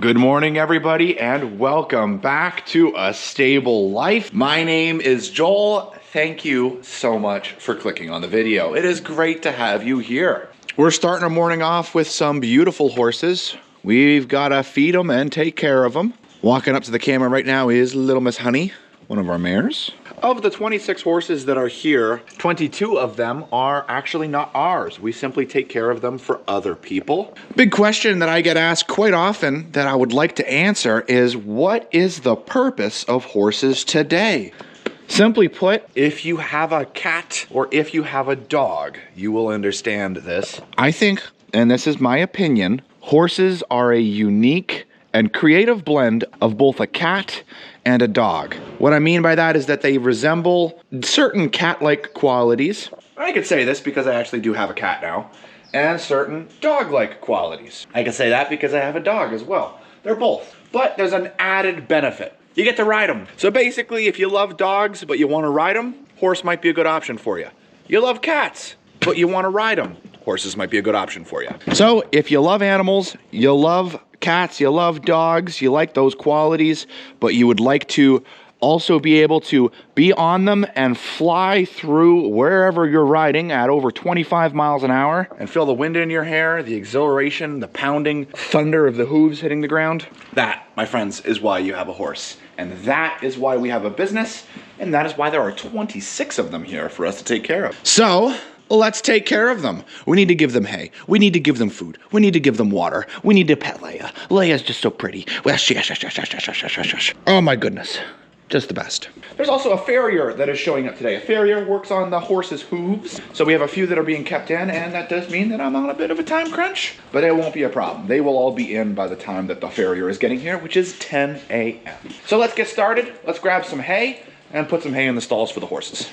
Good morning, everybody, and welcome back to A Stable Life. My name is Joel. Thank you so much for clicking on the video. It is great to have you here. We're starting our morning off with some beautiful horses. We've got to feed them and take care of them. Walking up to the camera right now is Little Miss Honey, one of our mares. Of the 26 horses that are here, 22 of them are actually not ours. We simply take care of them for other people. Big question that I get asked quite often that I would like to answer is, what is the purpose of horses today? Simply put, if you have a cat or if you have a dog, you will understand this. I think, and this is my opinion, horses are a unique and creative blend of both a cat and a dog. What I mean by that is that they resemble certain cat-like qualities. I can say this because I actually do have a cat now. And certain dog-like qualities. I can say that because I have a dog as well. They're both. But there's an added benefit. You get to ride them. So basically, if you love dogs but you want to ride them, horse might be a good option for you. You love cats but you want to ride them, horses might be a good option for you. So if you love animals, you love cats, you love dogs, you like those qualities, but you would like to also be able to be on them and fly through wherever you're riding at over 25 miles an hour and feel the wind in your hair, the exhilaration, the pounding thunder of the hooves hitting the ground. That, my friends, is why you have a horse. And that is why we have a business, and that is why there are 26 of them here for us to take care of. So, let's take care of them. We need to give them hay. We need to give them food. We need to give them water. We need to pet Leia. Leia's just so pretty. Oh my goodness. Just the best. There's also a farrier that is showing up today. A farrier works on the horse's hooves. So we have a few that are being kept in, and that does mean that I'm on a bit of a time crunch, but it won't be a problem. They will all be in by the time that the farrier is getting here, which is 10 a.m. So let's get started. Let's grab some hay and put some hay in the stalls for the horses.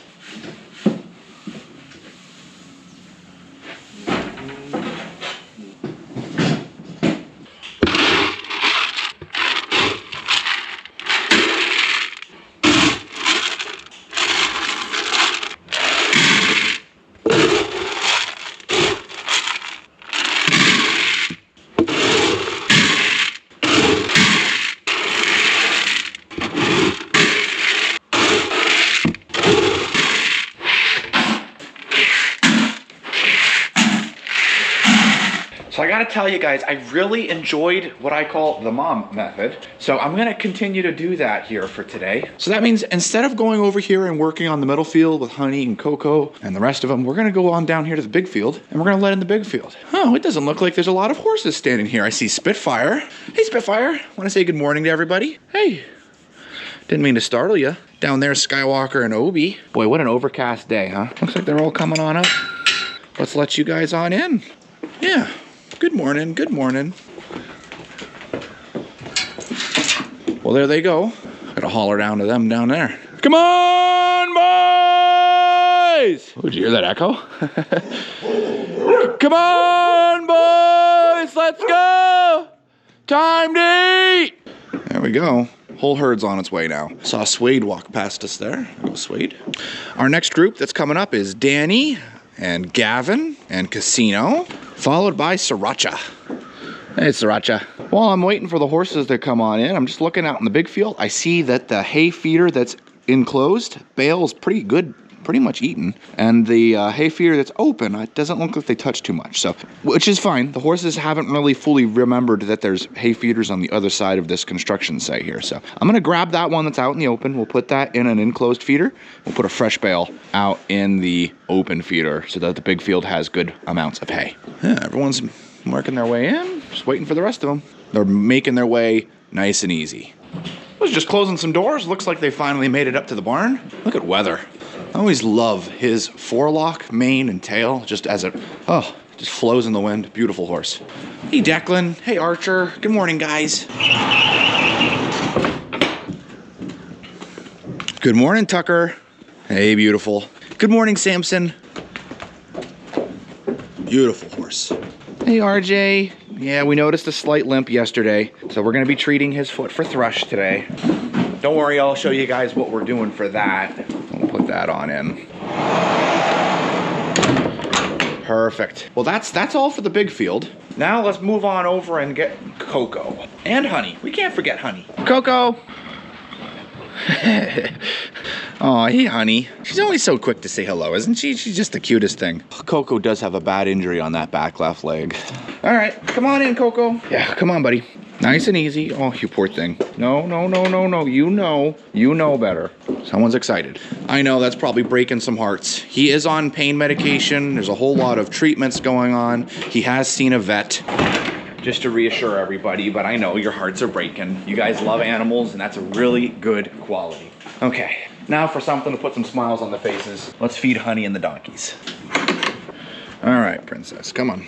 So I gotta tell you guys, I really enjoyed what I call the mom method. So I'm gonna continue to do that here for today. So that means instead of going over here and working on the Middlefield with Honey and Coco and the rest of them, we're gonna go on down here to the big field and we're gonna let in the big field. Oh, it doesn't look like there's a lot of horses standing here. I see Spitfire. Hey Spitfire, wanna say good morning to everybody? Hey, didn't mean to startle you. Down there, Skywalker and Obi. Boy, what an overcast day, huh? Looks like they're all coming on up. Let's let you guys on in. Yeah. Good morning, good morning. Well, there they go. Gotta holler down to them down there. Come on, boys! Oh, did you hear that echo? Come on, boys! Let's go! Time to eat! There we go. Whole herd's on its way now. Saw Suede walk past us there. There goes Suede. Our next group that's coming up is Danny and Gavin and Casino, followed by Sriracha. Hey, Sriracha. While I'm waiting for the horses to come on in, I'm just looking out in the big field. I see that the hay feeder that's enclosed, bale's pretty good, pretty much eaten. And the hay feeder that's open, it doesn't look like they touch too much, so, which is fine. The horses haven't really fully remembered that there's hay feeders on the other side of this construction site here. So I'm gonna grab that one that's out in the open. We'll put that in an enclosed feeder. We'll put a fresh bale out in the open feeder so that the big field has good amounts of hay. Yeah, everyone's working their way in, just waiting for the rest of them. They're making their way nice and easy. I was just closing some doors. Looks like they finally made it up to the barn. Look at Weather. I always love his forelock, mane, and tail, just as it, just flows in the wind. Beautiful horse. Hey, Declan. Hey, Archer. Good morning, guys. Good morning, Tucker. Hey, beautiful. Good morning, Samson. Beautiful horse. Hey, RJ. Yeah, we noticed a slight limp yesterday, so we're gonna be treating his foot for thrush today. Don't worry, I'll show you guys what we're doing for that. We'll put that on in. Perfect. Well, that's all for the big field. Now let's move on over and get Coco. And Honey. We can't forget Honey. Coco! Oh, hey, Honey. She's always so quick to say hello, isn't she? She's just the cutest thing. Coco does have a bad injury on that back left leg. All right, come on in, Coco. Yeah, come on, buddy. Nice and easy. Oh, you poor thing. No, no, no, no, no. You know better. Someone's excited. I know, that's probably breaking some hearts. He is on pain medication. There's a whole lot of treatments going on. He has seen a vet. Just to reassure everybody, but I know your hearts are breaking. You guys love animals, and that's a really good quality. Okay, now for something to put some smiles on the faces, let's feed Honey and the donkeys. All right, Princess, come on.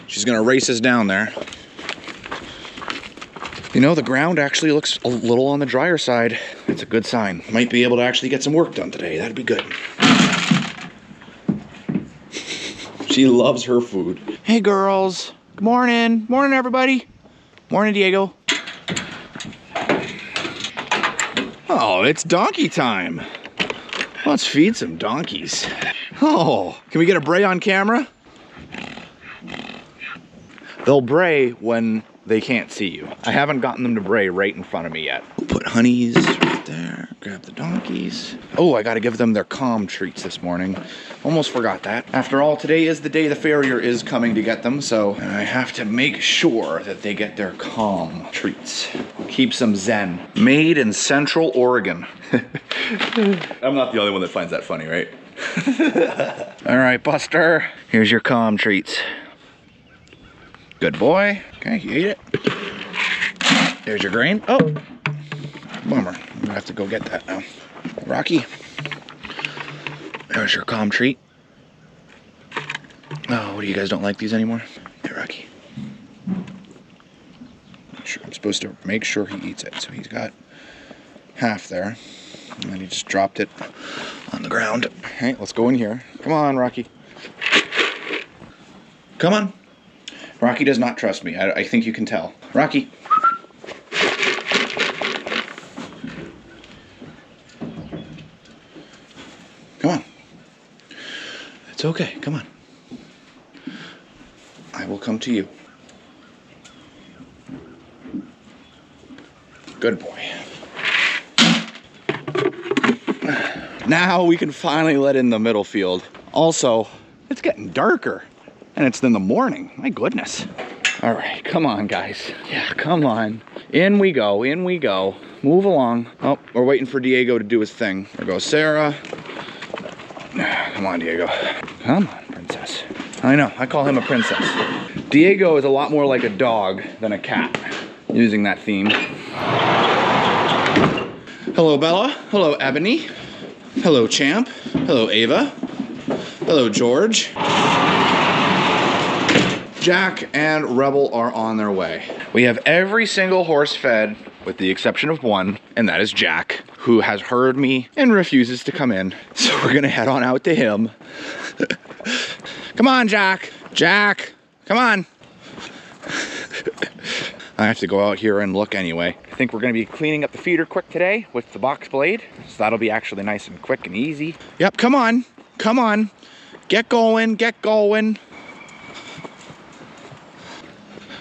She's gonna race us down there. You know, the ground actually looks a little on the drier side. It's a good sign. Might be able to actually get some work done today. That'd be good. She loves her food. Hey, girls. Good morning. Morning, everybody. Morning, Diego. Oh, it's donkey time. Let's feed some donkeys. Oh, can we get a bray on camera? They'll bray when they can't see you. I haven't gotten them to bray right in front of me yet. We'll put Honeys right there, grab the donkeys. Oh, I gotta give them their calm treats this morning. Almost forgot that. After all, today is the day the farrier is coming to get them, so I have to make sure that they get their calm treats. Keeps them zen. Made in Central Oregon. I'm not the only one that finds that funny, right? All right, Buster, here's your calm treats. Good boy. Okay, you ate it. There's your grain. Oh, bummer. I'm gonna have to go get that now. Rocky, there's your calm treat. Oh, what do you guys don't like these anymore? Hey, Rocky. I'm supposed to make sure he eats it. So he's got half there. And then he just dropped it on the ground. All right, let's go in here. Come on, Rocky. Come on. Rocky does not trust me. I think you can tell. Rocky. Come on. It's okay. Come on. I will come to you. Good boy. Now we can finally let in the Middlefield. Also, it's getting darker. And it's in the morning. My goodness. All right, come on, guys. Yeah, come on. In we go, in we go. Move along. Oh, we're waiting for Diego to do his thing. There goes Sarah. Come on, Diego. Come on, princess. I know, I call him a princess. Diego is a lot more like a dog than a cat, using that theme. Hello, Bella. Hello, Ebony. Hello, Champ. Hello, Ava. Hello, George. Jack and Rebel are on their way. We have every single horse fed with the exception of one, and that is Jack, who has heard me and refuses to come in. So we're gonna head on out to him. Come on, Jack. Jack, come on. I have to go out here and look anyway. I think we're gonna be cleaning up the feeder quick today with the box blade. So that'll be actually nice and quick and easy. Yep, come on, come on. Get going, get going.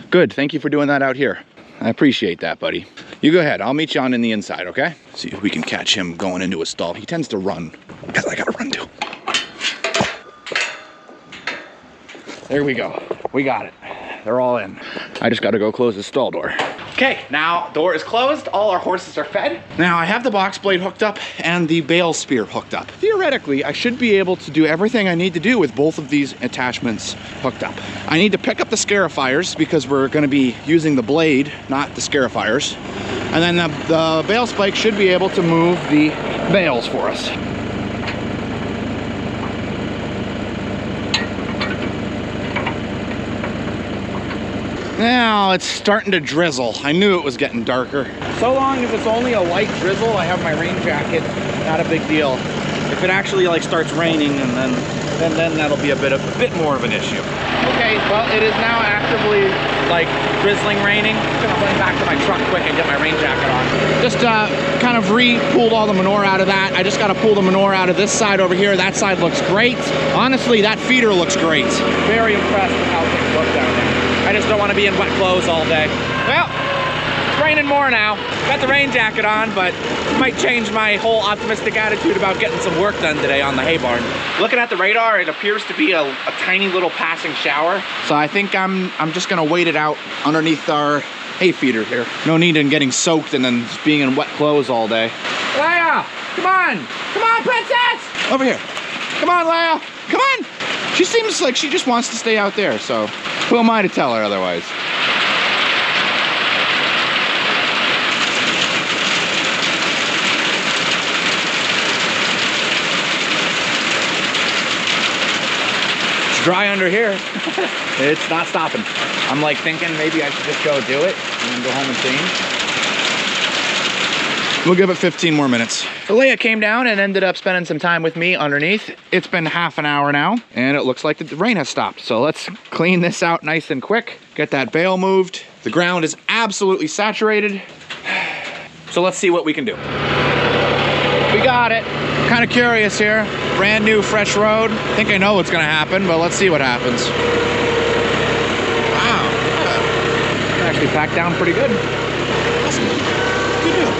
Good, thank you for doing that out here. I appreciate that, buddy. You go ahead, I'll meet you on in the inside, okay? See if we can catch him going into his stall. He tends to run, because I gotta run too. There we go, we got it. They're all in. I just gotta go close the stall door. Okay, now door is closed, all our horses are fed. Now I have the box blade hooked up and the bale spear hooked up. Theoretically, I should be able to do everything I need to do with both of these attachments hooked up. I need to pick up the scarifiers because we're gonna be using the blade, not the scarifiers. And then the bale spike should be able to move the bales for us. Now it's starting to drizzle. I knew it was getting darker. So long as it's only a light drizzle, I have my rain jacket. Not a big deal. If it actually like starts raining, and then that'll be a bit more of an issue. Okay, well it is now actively like drizzling, raining. I'm gonna run back to my truck quick and get my rain jacket on. Just kind of pulled all the manure out of that. I just gotta pull the manure out of this side over here. That side looks great. Honestly, that feeder looks great. Very impressed with how things look down there. I just don't want to be in wet clothes all day. Well, it's raining more now. Got the rain jacket on, but it might change my whole optimistic attitude about getting some work done today on the hay barn. Looking at the radar, it appears to be a tiny little passing shower. So I think I'm just gonna wait it out underneath our hay feeder here. No need in getting soaked and then just being in wet clothes all day. Leia, come on! Come on, princess! Over here. Come on, Leia, come on! She seems like she just wants to stay out there, so who am I to tell her otherwise? It's dry under here. It's not stopping. I'm like thinking maybe I should just go do it and then go home and change. We'll give it 15 more minutes. So Leia came down and ended up spending some time with me underneath. It's been half an hour now, and it looks like the rain has stopped. So let's clean this out nice and quick, get that bale moved. The ground is absolutely saturated. So let's see what we can do. We got it. Kind of curious here. Brand new, fresh road. I think I know what's gonna happen, but let's see what happens. Wow, actually packed down pretty good. Awesome. Good deal.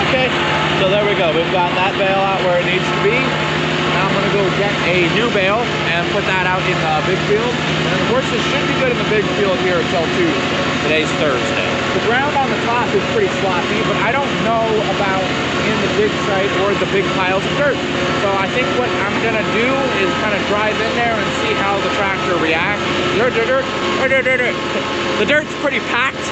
Okay, so there we go. We've got that bale out where it needs to be. Now I'm gonna go get a new bale and put that out in the big field. And the horses should be good in the big field here until Tuesday. Today's Thursday. The ground on the top is pretty sloppy, but I don't know about in the dig site or the big piles of dirt. So I think what I'm gonna do is kind of drive in there and see how the tractor reacts. The dirt's pretty packed,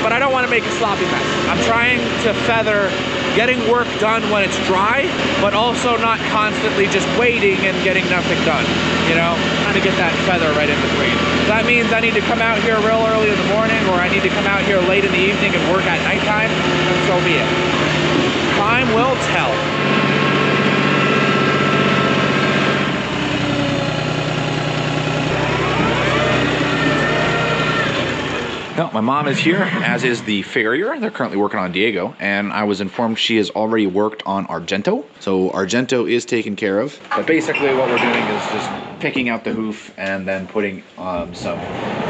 but I don't want to make a sloppy mess. I'm trying to feather getting work done when it's dry, but also not constantly just waiting and getting nothing done, you know? Trying to get that feather right in between. That means I need to come out here real early in the morning, or I need to come out here late in the evening and work at nighttime, and so be it. Time will tell. No, my mom is here, as is the farrier. They're currently working on Diego, and I was informed she has already worked on Argento. So Argento is taken care of. But basically what we're doing is just picking out the hoof and then putting some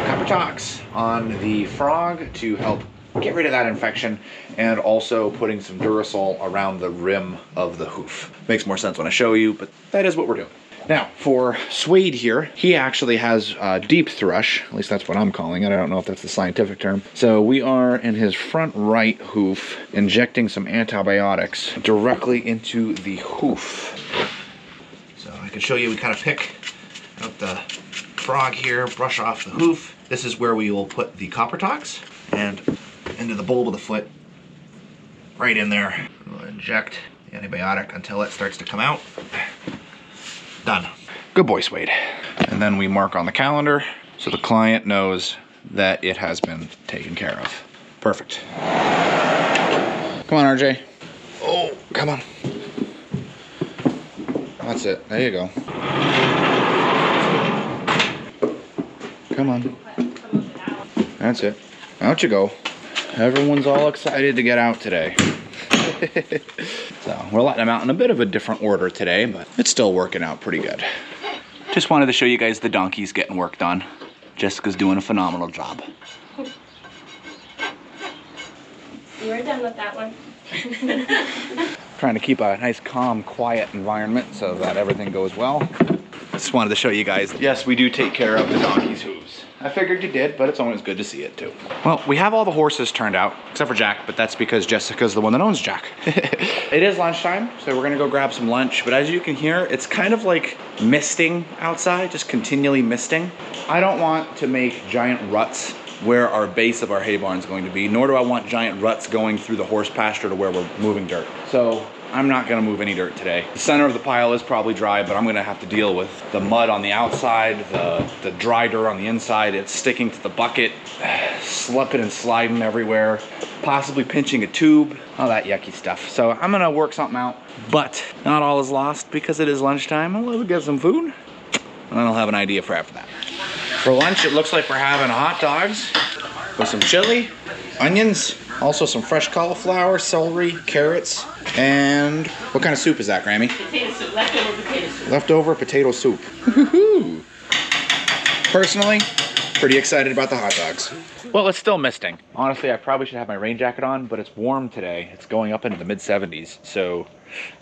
copper tox on the frog to help get rid of that infection, and also putting some Durasol around the rim of the hoof. Makes more sense when I show you, but that is what we're doing. Now, for Suede here, he actually has deep thrush, at least that's what I'm calling it. I don't know if that's the scientific term. So we are in his front right hoof, injecting some antibiotics directly into the hoof. So I can show you, we kind of pick out the frog here, brush off the hoof. This is where we will put the copper tox, and into the bulb of the foot, right in there. We'll inject the antibiotic until it starts to come out. Done. Good boy, Suede. And then we mark on the calendar so the client knows that it has been taken care of. Perfect. Come on, RJ. Oh, come on. That's it. There you go. Come on. That's it. Out you go. Everyone's all excited to get out today. So we're letting them out in a bit of a different order today, but it's still working out pretty good. Just wanted to show you guys the donkeys getting work done. Jessica's doing a phenomenal job. You were done with that one. Trying to keep a nice, calm, quiet environment so that everything goes well. Just wanted to show you guys, yes, we do take care of the donkey's hooves. I figured you did, but it's always good to see it too. Well, we have all the horses turned out, except for Jack, but that's because Jessica's the one that owns Jack. It is lunchtime, so we're gonna go grab some lunch, but as you can hear, it's kind of like misting outside, just continually misting. I don't want to make giant ruts where our base of our hay barn is going to be, nor do I want giant ruts going through the horse pasture to where we're moving dirt. So I'm not gonna move any dirt today. The center of the pile is probably dry, but I'm gonna have to deal with the mud on the outside, the dry dirt on the inside. It's sticking to the bucket, slipping and sliding everywhere, possibly pinching a tube, all that yucky stuff. So I'm gonna work something out, but not all is lost because it is lunchtime. I'll get some food, and then I'll have an idea for after that. For lunch, it looks like we're having hot dogs with some chili, onions, also some fresh cauliflower, celery, carrots, and what kind of soup is that, Grammy? Potato soup, leftover potato soup. Leftover potato soup. Personally, Pretty excited about the hot dogs. Well, it's still misting. Honestly, I probably should have my rain jacket on, but it's warm today. It's going up into the mid 70s, so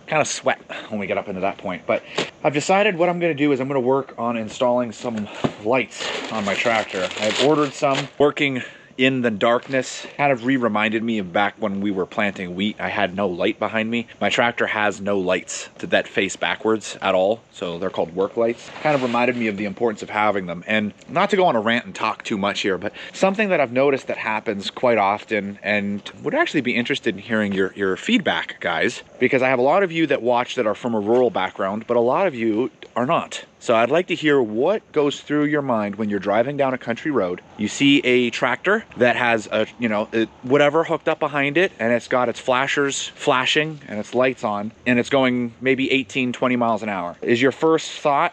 kind of sweat when we get up into that point. But I've decided what I'm going to do is I'm going to work on installing some lights on my tractor. I've ordered some. Working in the darkness kind of reminded me of back when we were planting wheat. I had no light behind me. My tractor has no lights that face backwards at all, so they're called work lights. Kind of reminded me of the importance of having them. And not to go on a rant and talk too much here, but something that I've noticed that happens quite often, and would actually be interested in hearing your feedback, guys, because I have a lot of you that watch that are from a rural background, but a lot of you are not. So I'd like to hear what goes through your mind when you're driving down a country road. You see a tractor that has a, whatever hooked up behind it, and it's got its flashers flashing and its lights on, and it's going maybe 18, 20 miles an hour. Is your first thought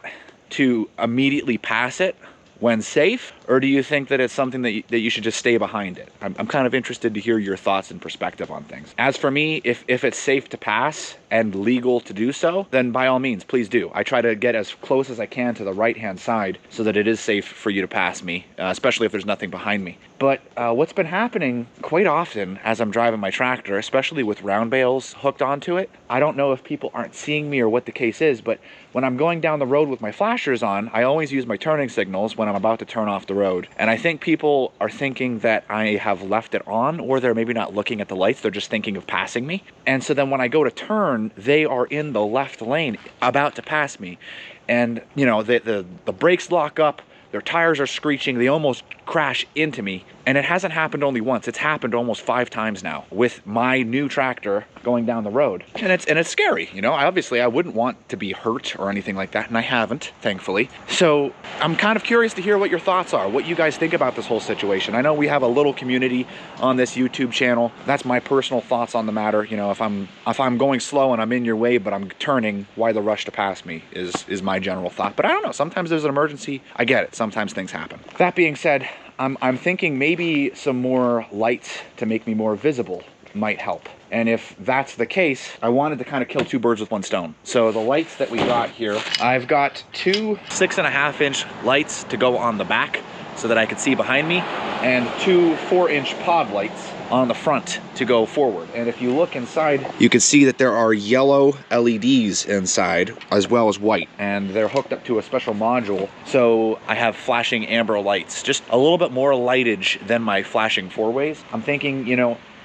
to immediately pass it when safe, or do you think that it's something that you should just stay behind it? I'm kind of interested to hear your thoughts and perspective on things. As for me, if it's safe to pass and legal to do so, then by all means, please do. I try to get as close as I can to the right-hand side so that it is safe for you to pass me, especially if there's nothing behind me. But what's been happening quite often as I'm driving my tractor, especially with round bales hooked onto it, I don't know if people aren't seeing me or what the case is, but when I'm going down the road with my flashers on, I always use my turning signals when I'm about to turn off the road. And I think people are thinking that I have left it on, or they're maybe not looking at the lights, they're just thinking of passing me. And so then when I go to turn, they are in the left lane about to pass me. And the brakes lock up, their tires are screeching, they almost crash into me. And it hasn't happened only once, it's happened almost 5 times now with my new tractor going down the road. And it's scary, I wouldn't want to be hurt or anything like that, and I haven't, thankfully. So I'm kind of curious to hear what your thoughts are, what you guys think about this whole situation. I know we have a little community on this YouTube channel. That's my personal thoughts on the matter. If I'm going slow and I'm in your way but I'm turning, why the rush to pass me is my general thought. But I don't know, sometimes there's an emergency, I get it, sometimes things happen. That being said, I'm thinking maybe some more lights to make me more visible might help. And if that's the case, I wanted to kind of kill 2 birds with 1 stone. So the lights that we got here, I've got 2 6.5-inch lights to go on the back so that I could see behind me, and 2 4-inch pod lights on the front to go forward. And if you look inside, you can see that there are yellow LEDs inside as well as white, and they're hooked up to a special module. So I have flashing amber lights, just a little bit more lightage than my flashing 4-ways. I'm thinking,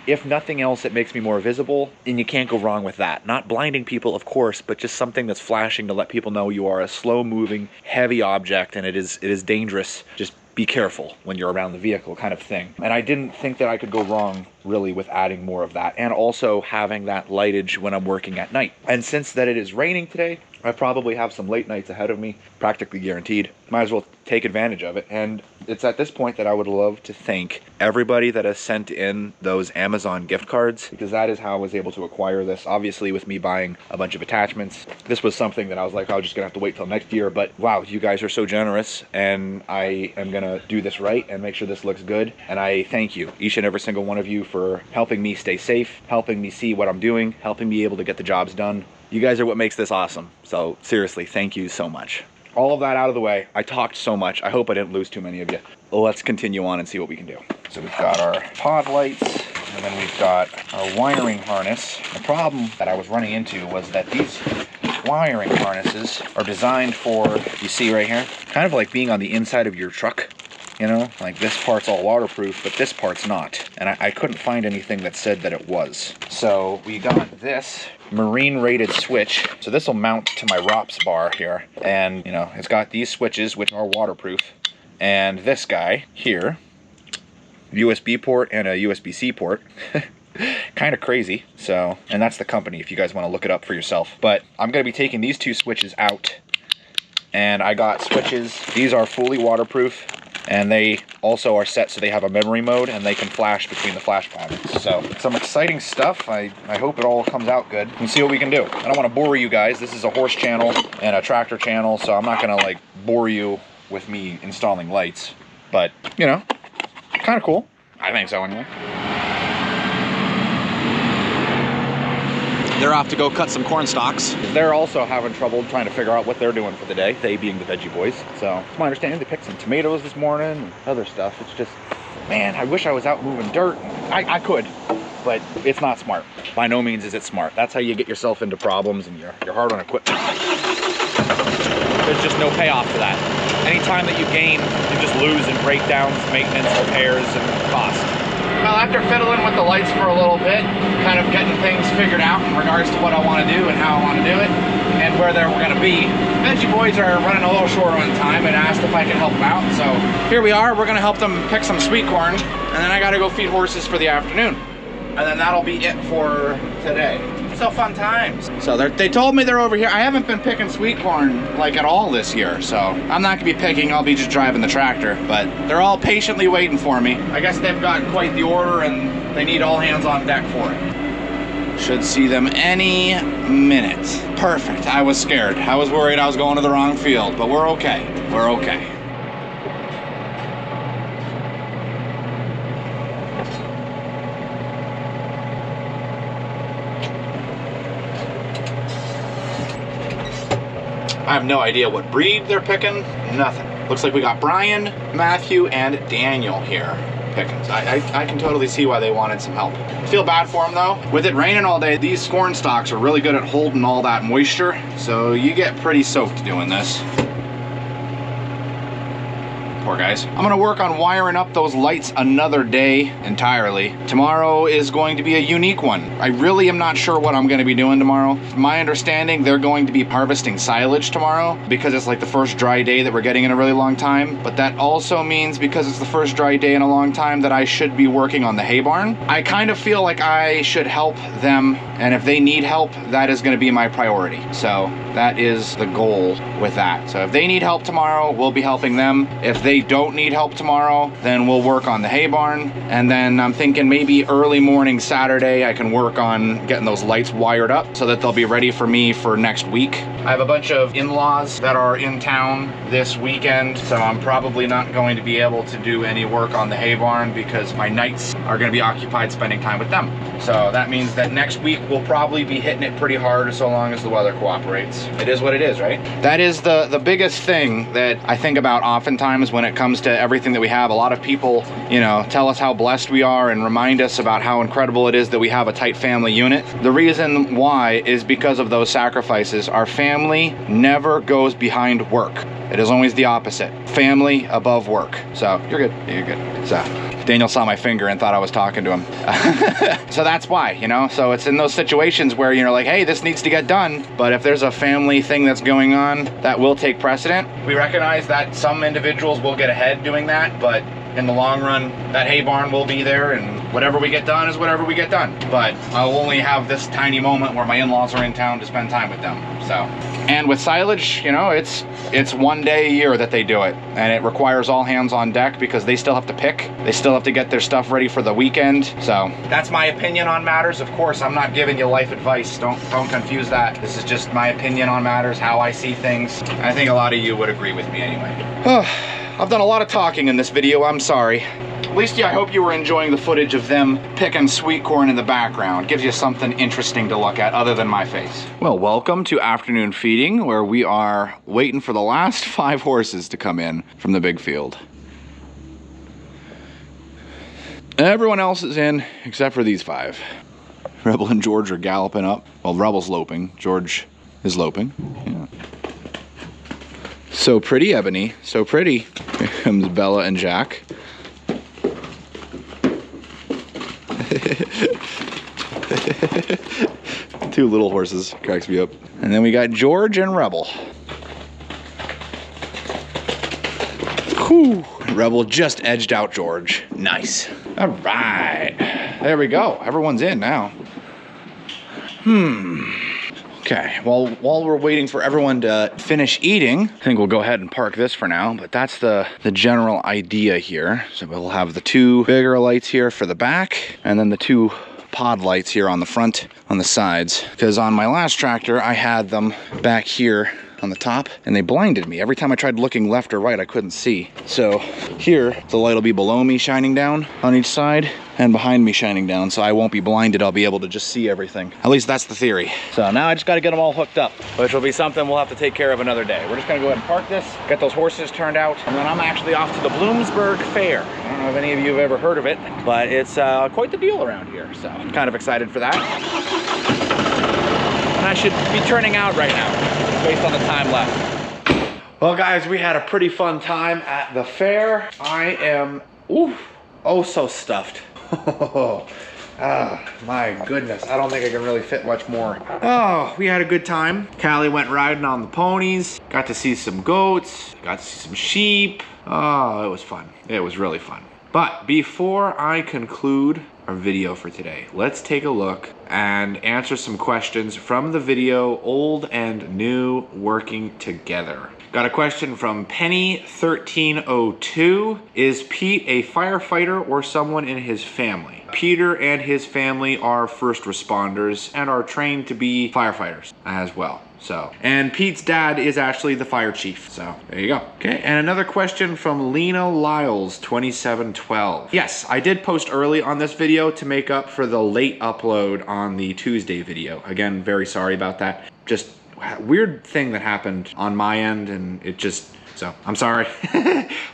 if nothing else, it makes me more visible, and you can't go wrong with that. Not blinding people, of course, but just something that's flashing to let people know you are a slow-moving, heavy object, and it is dangerous. Just be careful when you're around the vehicle, kind of thing. And I didn't think that I could go wrong really with adding more of that, and also having that lightage when I'm working at night. And since that it is raining today, I probably have some late nights ahead of me, practically guaranteed. Might as well take advantage of it. And it's at this point that I would love to thank everybody that has sent in those Amazon gift cards, because that is how I was able to acquire this. Obviously, with me buying a bunch of attachments, this was something that I was like, I was just gonna have to wait till next year. But wow, you guys are so generous, and I am gonna do this right and make sure this looks good. And I thank you, each and every single one of you, for helping me stay safe, helping me see what I'm doing, helping me able to get the jobs done. You guys are what makes this awesome. So seriously, thank you so much. All of that out of the way, I talked so much. I hope I didn't lose too many of you. Let's continue on and see what we can do. So we've got our pod lights, and then we've got our wiring harness. The problem that I was running into was that these wiring harnesses are designed for, you see right here, kind of like being on the inside of your truck. Like this part's all waterproof, but this part's not. And I couldn't find anything that said that it was. So we got this marine rated switch. So this will mount to my ROPS bar here. And it's got these switches, which are waterproof. And this guy here, USB port and a USB-C port. Kind of crazy. So, and that's the company if you guys want to look it up for yourself. But I'm going to be taking these 2 switches out. And I got switches. These are fully waterproof. And they also are set so they have a memory mode, and they can flash between the flash patterns. So some exciting stuff. I hope it all comes out good and see what we can do. I don't want to bore you guys. This is a horse channel and a tractor channel, so I'm not going to bore you with me installing lights. But, kind of cool. I think so anyway. There they're off to go cut some corn stalks. They're also having trouble trying to figure out what they're doing for the day, they being the Veggie boys. So it's my understanding they picked some tomatoes this morning and other stuff. It's just, man, I wish I was out moving dirt. I could, but it's not smart. By no means is it smart. That's how you get yourself into problems and you're hard on equipment. There's just no payoff to that. Anytime that you gain, you just lose in breakdowns, maintenance, repairs, and cost. Well, after fiddling with the lights for a little bit, kind of getting things figured out in regards to what I want to do and how I want to do it, and where they're going to be, Veggie boys are running a little short on time and asked if I could help them out. So here we are. We're going to help them pick some sweet corn, and then I got to go feed horses for the afternoon. And then that'll be it for today. So fun times. So they told me they're over here. I haven't been picking sweet corn like at all this year, so I'm not gonna be picking, I'll be just driving the tractor, but they're all patiently waiting for me. I guess they've got quite the order and they need all hands on deck for it. Should see them any minute. Perfect. I was scared. I was worried I was going to the wrong field, but we're okay. We're okay. I have no idea what breed they're picking, nothing. Looks like we got Brian, Matthew, and Daniel here picking. So I can totally see why they wanted some help. Feel bad for them though. With it raining all day, these corn stalks are really good at holding all that moisture, so you get pretty soaked doing this. Poor guys. I'm gonna work on wiring up those lights another day entirely. Tomorrow is going to be a unique one. I really am not sure what I'm gonna be doing tomorrow. My understanding, they're going to be harvesting silage tomorrow because it's like the first dry day that we're getting in a really long time. But that also means because it's the first dry day in a long time that I should be working on the hay barn. I kind of feel like I should help them, and if they need help, that is gonna be my priority. So that is the goal with that. So if they need help tomorrow, we'll be helping them. If they don't need help tomorrow, then we'll work on the hay barn. And then I'm thinking maybe early morning Saturday, I can work on getting those lights wired up so that they'll be ready for me for next week. I have a bunch of in-laws that are in town this weekend, so I'm probably not going to be able to do any work on the hay barn because my nights are going to be occupied spending time with them. So that means that next week we'll probably be hitting it pretty hard so long as the weather cooperates. It is what it is, right? That is the biggest thing that I think about oftentimes when it comes to everything that we have. A lot of people, you know, tell us how blessed we are and remind us about how incredible it is that we have a tight family unit. The reason why is because of those sacrifices. Our family never goes behind work. It is always the opposite. Family above work. So you're good. You're good. So Daniel saw my finger and thought I was talking to him. So that's why, you know, so it's in those situations where you're like, hey, this needs to get done. But if there's a family thing that's going on, that will take precedent. We recognize that some individuals will get ahead doing that, but in the long run, that hay barn will be there, and whatever we get done is whatever we get done. But I'll only have this tiny moment where my in-laws are in town to spend time with them. So, and with silage, you know, it's one day a year that they do it, and it requires all hands on deck because they still have to pick. They still have to get their stuff ready for the weekend. So that's my opinion on matters. Of course, I'm not giving you life advice. Don't confuse that. This is just my opinion on matters, how I see things. I think a lot of you would agree with me anyway. I've done a lot of talking in this video, I'm sorry. At least, yeah, I hope you were enjoying the footage of them picking sweet corn in the background. Gives you something interesting to look at other than my face. Well, welcome to afternoon feeding, where we are waiting for the last 5 horses to come in from the big field. Everyone else is in except for these 5. Rebel and George are galloping up. Well, Rebel's loping. George is loping. Yeah. So pretty, Ebony. So pretty. Here comes Bella and Jack. Two little horses. Cracks me up. And then we got George and Rebel. Whew. Rebel just edged out George. Nice. All right. There we go. Everyone's in now. Okay, well, while we're waiting for everyone to finish eating, I think we'll go ahead and park this for now, but that's the general idea here. So we'll have the 2 bigger lights here for the back, and then the 2 pod lights here on the front, on the sides. Because on my last tractor, I had them back here on the top, and they blinded me. Every time I tried looking left or right, I couldn't see. So here, the light will be below me, shining down on each side, and behind me shining down, so I won't be blinded. I'll be able to just see everything. At least that's the theory. So now I just got to get them all hooked up, which will be something we'll have to take care of another day. We're just gonna go ahead and park this, get those horses turned out, and then I'm actually off to the Bloomsburg Fair. I don't know if any of you have ever heard of it, but it's quite the deal around here, so I'm kind of excited for that. And I should be turning out right now, based on the time left. Well guys, we had a pretty fun time at the fair. I am, oh so stuffed. My goodness, I don't think I can really fit much more. Oh, we had a good time. Callie went riding on the ponies, got to see some goats, got to see some sheep. Oh, it was fun. It was really fun. But before I conclude our video for today, let's take a look and answer some questions from the video, old and new working together. Got a question from Penny1302. Is Pete a firefighter or someone in his family? Peter and his family are first responders and are trained to be firefighters as well. So, and Pete's dad is actually the fire chief. So there you go. Okay, and another question from Lena Lyles 2712. Yes, I did post early on this video to make up for the late upload on the Tuesday video. Again, very sorry about that. Just weird thing that happened on my end, and it just, so I'm sorry.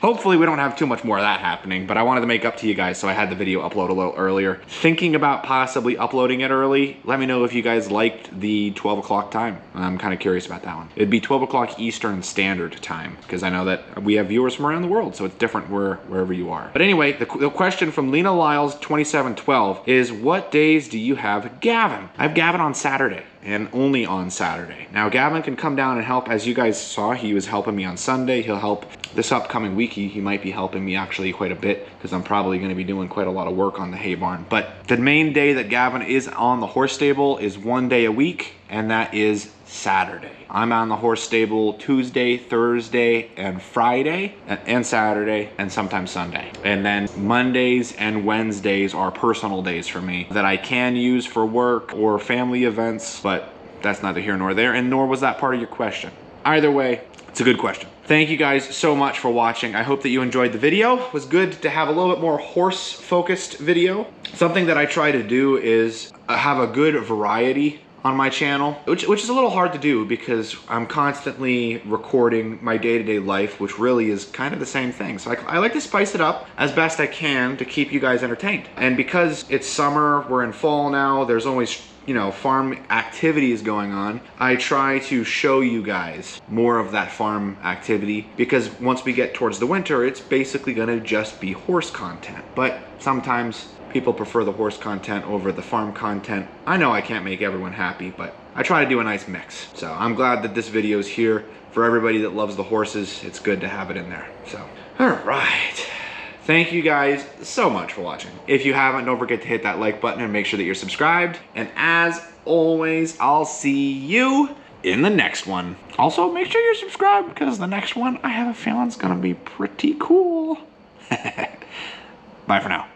Hopefully we don't have too much more of that happening, but I wanted to make up to you guys, so I had the video upload a little earlier. Thinking about possibly uploading it early. Let me know if you guys liked the 12 o'clock time. I'm kind of curious about that one. It'd be 12 o'clock Eastern Standard Time, because I know that we have viewers from around the world, so it's different wherever you are. But anyway, the question from Lena Lyles 2712 is, what days do you have Gavin? I have Gavin on Saturday, and only on Saturday. Now Gavin can come down and help. As you guys saw, he was helping me on Sunday. He'll help this upcoming week. He might be helping me actually quite a bit, because I'm probably going to be doing quite a lot of work on the hay barn. But the main day that Gavin is on the horse stable is one day a week, and that is Saturday. I'm on the horse stable Tuesday, Thursday, and Friday, and Saturday, and sometimes Sunday. And then Mondays and Wednesdays are personal days for me that I can use for work or family events, but that's neither here nor there, and nor was that part of your question. Either way, it's a good question. Thank you guys so much for watching. I hope that you enjoyed the video. It was good to have a little bit more horse-focused video. Something that I try to do is have a good variety on my channel, which is a little hard to do because I'm constantly recording my day-to-day life, which really is kind of the same thing. So I like to spice it up as best I can to keep you guys entertained. And because it's summer, we're in fall now, there's always, you know, farm activities going on. I try to show you guys more of that farm activity, because once we get towards the winter, it's basically gonna just be horse content. But sometimes people prefer the horse content over the farm content. I know I can't make everyone happy, but I try to do a nice mix. So I'm glad that this video is here for everybody that loves the horses. It's good to have it in there. So, all right. Thank you guys so much for watching. If you haven't, don't forget to hit that like button and make sure that you're subscribed. And as always, I'll see you in the next one. Also, make sure you're subscribed, because the next one I have a feeling is gonna be pretty cool. Bye for now.